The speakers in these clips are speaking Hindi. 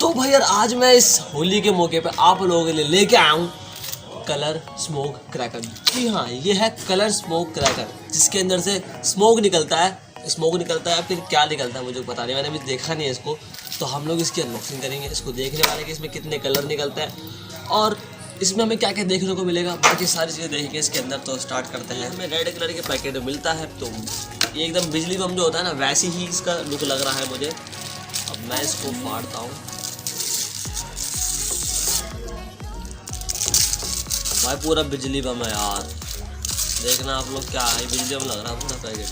तो भाई यार आज मैं इस होली के मौके पे आप लोगों के लिए लेके आया हूँ कलर स्मोक क्रैकर। जी हाँ, ये है कलर स्मोक क्रैकर, जिसके अंदर से स्मोक निकलता है। स्मोक निकलता है, फिर क्या निकलता है मुझे पता नहीं, मैंने अभी देखा नहीं है इसको। तो हम लोग इसकी अनबॉक्सिंग करेंगे, इसको देखने वाले कि इसमें कितने कलर निकलते हैं और इसमें हमें क्या क्या देखने को मिलेगा, बाकी सारी चीज़ें देखेंगे इसके अंदर। तो स्टार्ट करते हैं। हमें रेड कलर के पैकेट मिलता है, तो ये एकदम बिजली बम जो होता है ना, वैसे ही इसका लुक लग रहा है मुझे। अब मैं इसको फाड़ता हूँ। भाई पूरा बिजली बम है यार, देखना आप लोग, क्या है बिजली बम लग रहा है पूरा packet.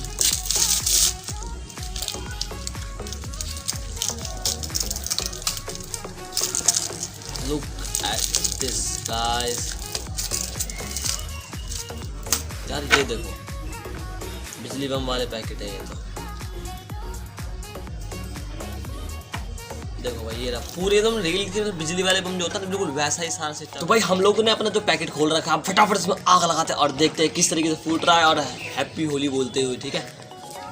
Look at this guys, यार ये देखो बिजली बम वाले पैकेट है ये। तो देखो भाई, ये रहा पूरे एकदम रियल के बिजली वाले बम जो होता है बिल्कुल वैसा ही सारा सिस्टम। तो भाई हम लोगों ने अपना जो पैकेट खोल रखा है, फटाफट इसमें आग लगाते हैं और देखते हैं किस तरीके से फूट रहा है, और हैप्पी होली बोलते हुए। ठीक है,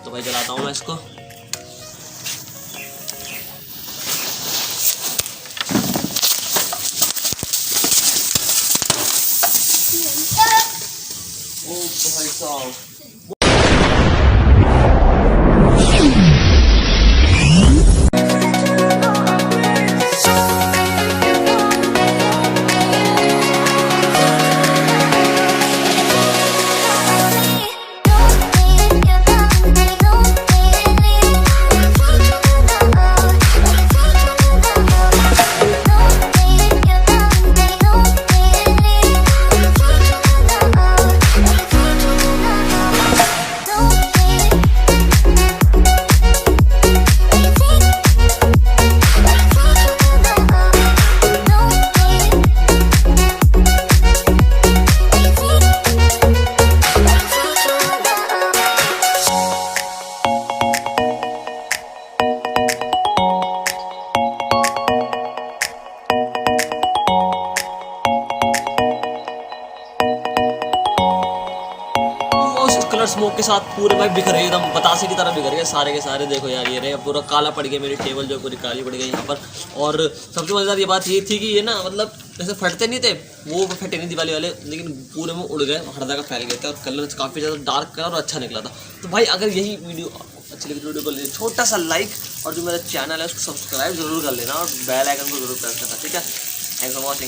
तो भाई जलाता हूँ मैं इसको। ओ भाई साहब, कलर स्मोक के साथ पूरे भाई बिखर गए, एकदम बतासे की तरह बिखर गए सारे के सारे। देखो यार, ये रहे पूरा काला पड़ गया, मेरी टेबल जो पूरी काली पड़ गई यहाँ पर। और सबसे मजेदार ये बात ये थी कि ये ना, मतलब जैसे फटते नहीं थे, वो फटे नहीं दिवाली वाले, लेकिन पूरे में उड़ गए, हर जगह फैल गए थे और कलर काफ़ी ज़्यादा डार्क कलर और अच्छा निकला था। तो भाई अगर यही वीडियो अच्छी लगी, वीडियो को ले छोटा सा लाइक, और जो मेरा चैनल है उसको सब्सक्राइब जरूर कर लेना और बेल आइकन को जरूर प्रेस करना। ठीक है, थैंक्स फॉर वॉचिंग।